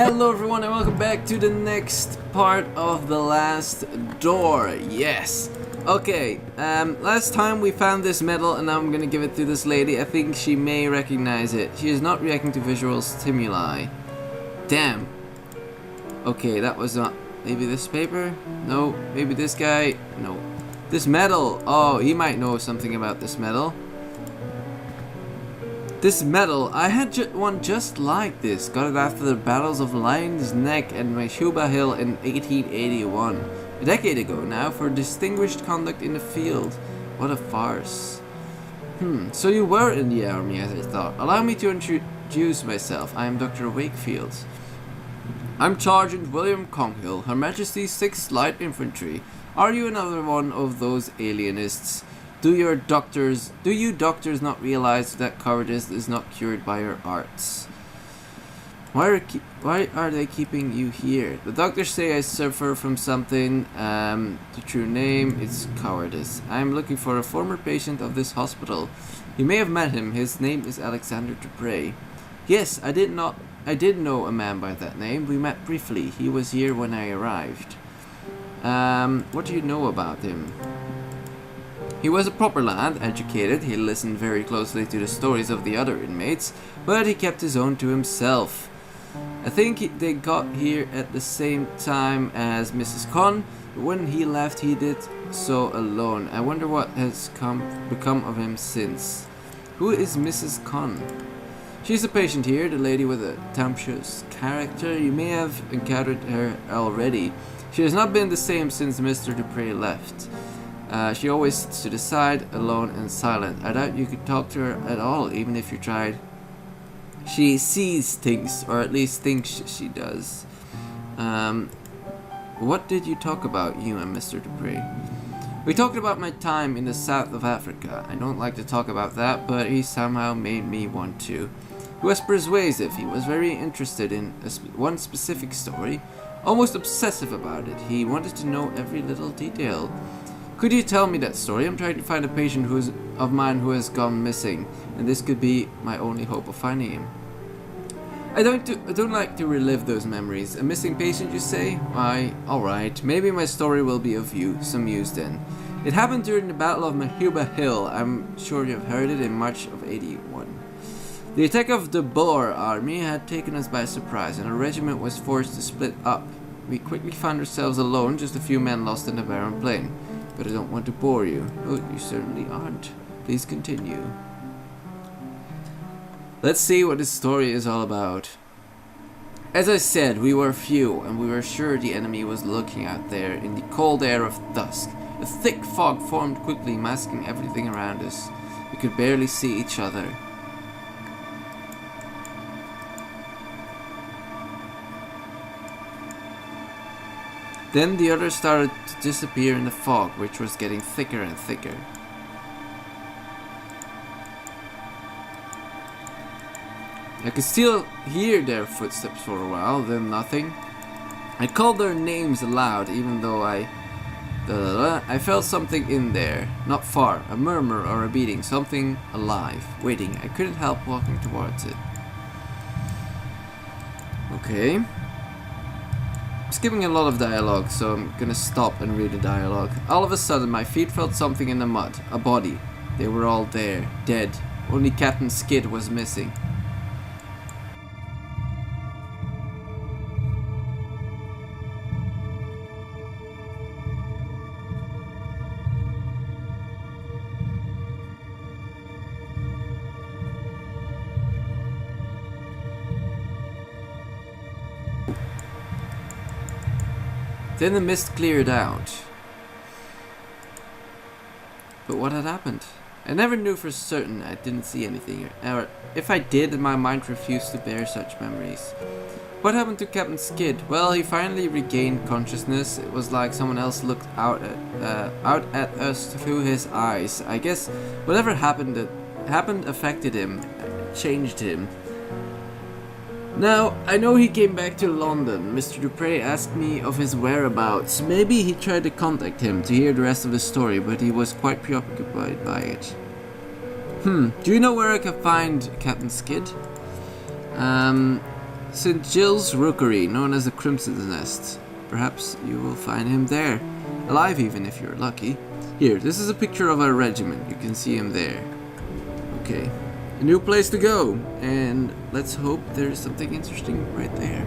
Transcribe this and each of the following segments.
Hello everyone and welcome back to the next part of The Last Door. Yes. Okay, last time we found this medal and now I'm gonna give it to this lady. I think she may recognize it. She is not reacting to visual stimuli. Damn. Okay, that was not... Maybe this paper? No. Maybe this guy? No. This medal! Oh, he might know something about this medal. This medal, I had one just like this. Got it after the battles of Lion's Neck and Meshuba Hill in 1881. A decade ago now, for distinguished conduct in the field. What a farce. So you were in the army, as I thought. Allow me to introduce myself. I am Dr. Wakefield. I'm Sergeant William Conghill, Her Majesty's 6th Light Infantry. Are you another one of those alienists? Do you doctors not realize that cowardice is not cured by your arts? Why are they keeping you here? The doctors say I suffer from something. The true name is cowardice. I am looking for a former patient of this hospital. You may have met him. His name is Alexander Dupre. Yes, I did know a man by that name. We met briefly. He was here when I arrived. What do you know about him? He was a proper lad, educated. He listened very closely to the stories of the other inmates, but he kept his own to himself. I think they got here at the same time as Mrs. Conn, but when he left he did so alone. I wonder what has become of him since. Who is Mrs. Conn? She's a patient here, the lady with a tempestuous character. You may have encountered her already. She has not been the same since Mr. Dupre left. She always sits to the side, alone and silent. I doubt you could talk to her at all, even if you tried. She sees things, or at least thinks she does. What did you talk about, you and Mr. Dupre? We talked about my time in the south of Africa. I don't like to talk about that, but he somehow made me want to. He was persuasive. He was very interested in one specific story, almost obsessive about it. He wanted to know every little detail. Could you tell me that story? I'm trying to find a patient of mine who has gone missing, and this could be my only hope of finding him. I don't like to relive those memories. A missing patient, you say? Why, alright, maybe my story will be of some use then. It happened during the Battle of Meshuba Hill. I'm sure you've heard it, in March of 81. The attack of the Boer army had taken us by surprise, and our regiment was forced to split up. We quickly found ourselves alone, just a few men lost in the barren plain. But I don't want to bore you. Oh, you certainly aren't. Please continue. Let's see what this story is all about. As I said, we were few, and we were sure the enemy was lurking out there in the cold air of dusk. A thick fog formed quickly, masking everything around us. We could barely see each other. Then the others started to disappear in the fog, which was getting thicker and thicker. I could still hear their footsteps for a while, then nothing. I called their names aloud, even though I felt something in there, not far, a murmur or a beating, something alive, waiting. I couldn't help walking towards it. Okay. I'm skipping a lot of dialogue, so I'm gonna stop and read the dialogue. All of a sudden, my feet felt something in the mud. A body. They were all there, dead. Only Captain Skid was missing. Then the mist cleared out. But what had happened? I never knew for certain. I didn't see anything. Or if I did, my mind refused to bear such memories. What happened to Captain Skid? Well, he finally regained consciousness. It was like someone else looked out at us through his eyes. I guess whatever happened affected him, changed him. Now, I know he came back to London. Mr. Dupre asked me of his whereabouts. Maybe he tried to contact him to hear the rest of the story, but he was quite preoccupied by it. Do you know where I can find Captain Skid? St. Gilles Rookery, known as the Crimson's Nest. Perhaps you will find him there. Alive even if you're lucky. Here, this is a picture of our regiment. You can see him there. Okay. A new place to go. And let's hope there's something interesting right there.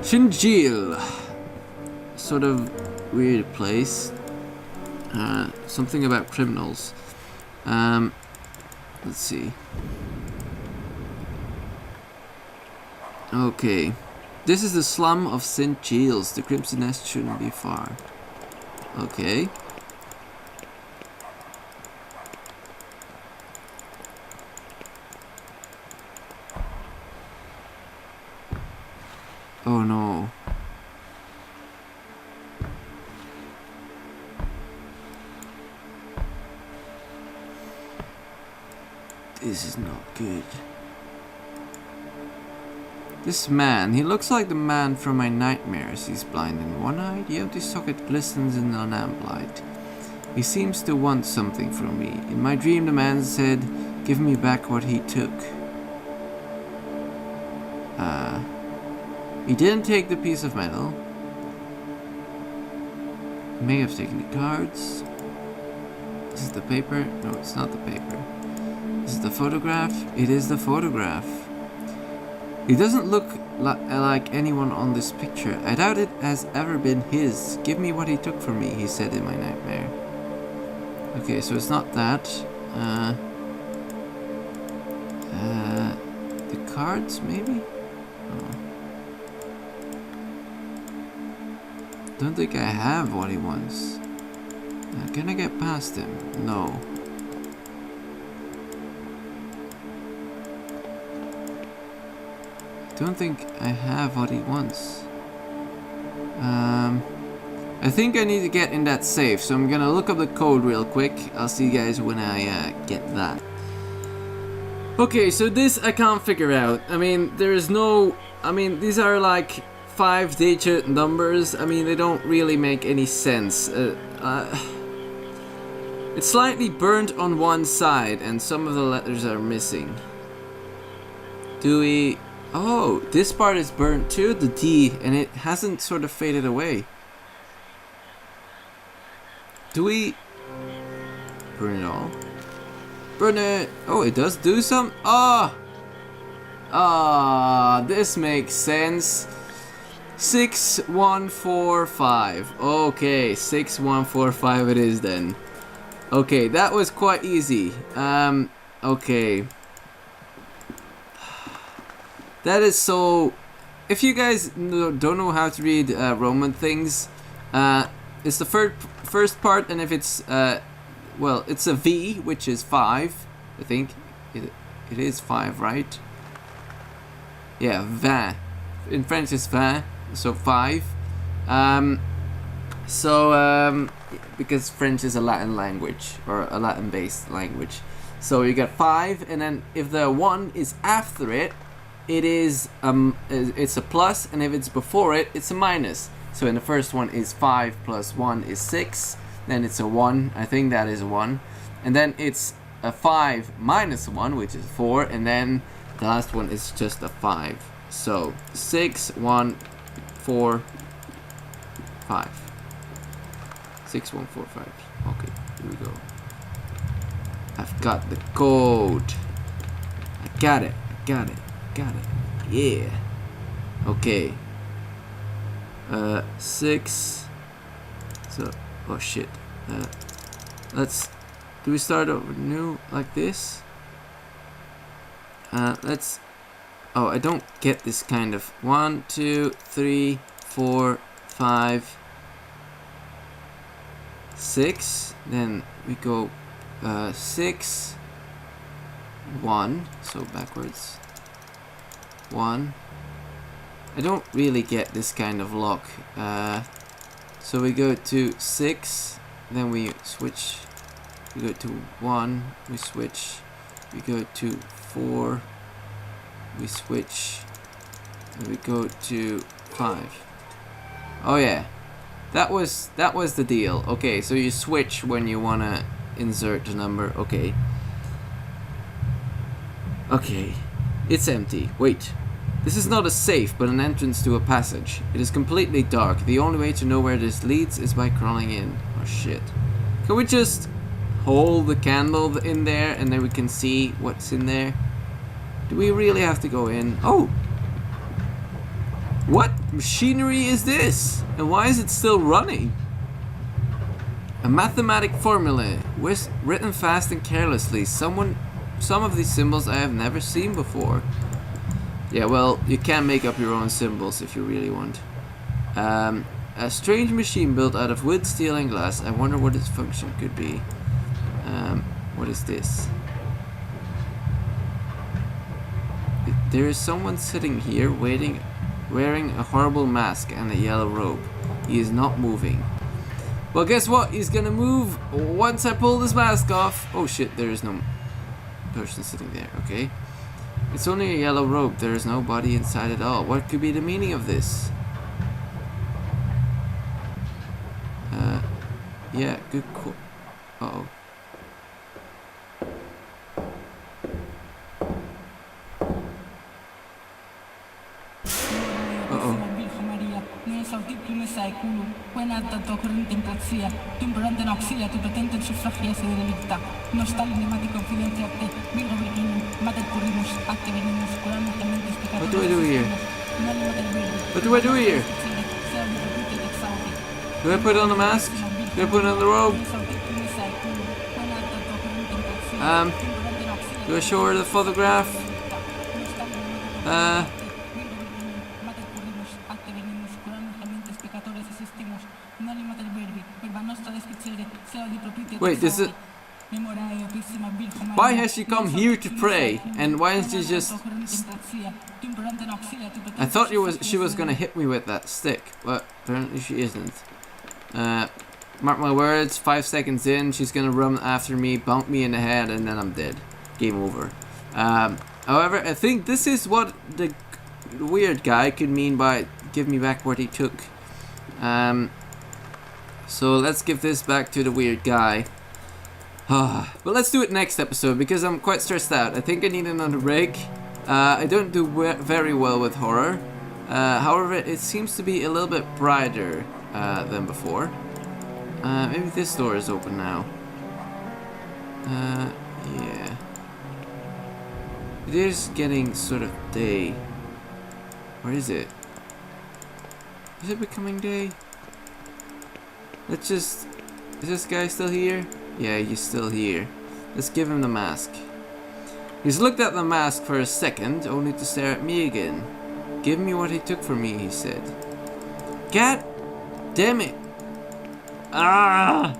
St. Gilles. Sort of weird place. Something about criminals. Let's see. Okay. This is the slum of St. Gilles. The Crimson Nest shouldn't be far. Okay. Oh no. This is not good. This man, he looks like the man from my nightmares. He's blind in one eye, the empty socket glistens in the lamplight. He seems to want something from me. In my dream the man said, "Give me back what he took." He didn't take the piece of metal. He may have taken the cards. This is the paper. No, it's not the paper. This is the photograph. It is the photograph. He doesn't look like anyone on this picture. I doubt it has ever been his. Give me what he took from me, he said in my nightmare. Okay, so it's not that. The cards, maybe? Oh. Don't think I have what he wants. Can I get past him? No. Don't think I have what he wants. I think I need to get in that safe, so I'm gonna look up the code real quick. I'll see you guys when I get that. Okay, so this I can't figure out. I mean, there is no... I mean, these are like 5-digit numbers. I mean, they don't really make any sense. It's slightly burnt on one side, and some of the letters are missing. Do we... Oh, this part is burnt too, the D, and it hasn't sort of faded away. Do we... Burn it all? Burn it! Oh, it does do some... Ah! Ah, this makes sense. 6145. Okay, 6145 it is then. Okay, that was quite easy. Okay. That is so... If you guys don't know how to read Roman things, it's the first part, and if it's... well, it's a V, which is 5, I think. It is 5, right? Yeah, 20. In French it's 20, so 5. Because French is a Latin language, or a Latin-based language. So you get 5, and then if the 1 is after it, it's a plus, and if it's before it, it's a minus. So in the first one is 5 plus 1 is 6, then it's a 1, I think that is a 1, and then it's a 5 minus 1, which is 4, and then the last one is just a 5. So 6, 1, 4, 5. 6, 1, 4, 5. Okay, here we go. I've got the code. I got it. Yeah. Okay. 6. So, oh shit. Do we start over new like this? Let's. Oh, I don't get this kind of 1, 2, 3, 4, 5, 6. Then we go 6, 1. So backwards. 1. I don't really get this kind of lock. So we go to 6, then we switch. We go to 1, we switch. We go to 4, we switch. And we go to 5. Oh yeah, that was the deal. Okay, so you switch when you wanna insert the number. Okay. Okay, it's empty. Wait. This is not a safe, but an entrance to a passage. It is completely dark. The only way to know where this leads is by crawling in. Oh shit. Can we just hold the candle in there and then we can see what's in there? Do we really have to go in? Oh! What machinery is this? And why is it still running? A mathematic formula, written fast and carelessly. Some of these symbols I have never seen before. Yeah, well, you can make up your own symbols if you really want. A strange machine built out of wood, steel, and glass. I wonder what its function could be. What is this? There is someone sitting here waiting, wearing a horrible mask and a yellow robe. He is not moving. Well, guess what? He's gonna move once I pull this mask off. Oh shit, there is no person sitting there. Okay. It's only a yellow robe. There is no body inside at all. What could be the meaning of this? Yeah, good call. Uh-oh. What do I do here? What do I do here? Do I put on the mask? Do I put on the robe? Do I show her the photograph? Wait, this is... Why has she come here to pray? And why isn't she just... I thought she was gonna hit me with that stick, but apparently she isn't. Mark my words, 5 seconds in, she's gonna run after me, bump me in the head, and then I'm dead. Game over. However, I think this is what the weird guy could mean by give me back what he took. So let's give this back to the weird guy. But let's do it next episode because I'm quite stressed out. I think I need another break. I don't do very well with horror. However, it seems to be a little bit brighter than before. Maybe this door is open now. Yeah. It is getting sort of day. Or is it? Is it becoming day? Let's just... Is this guy still here? Yeah, he's still here. Let's give him the mask. He's looked at the mask for a second, only to stare at me again. Give me what he took from me, he said. God damn it. Ah!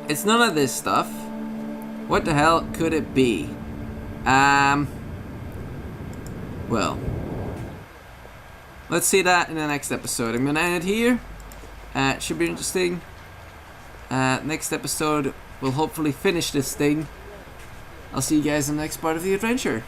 It's none of this stuff. What the hell could it be? Well. Let's see that in the next episode. I'm gonna end it here. It should be interesting. Next episode, we'll hopefully finish this thing. I'll see you guys in the next part of the adventure.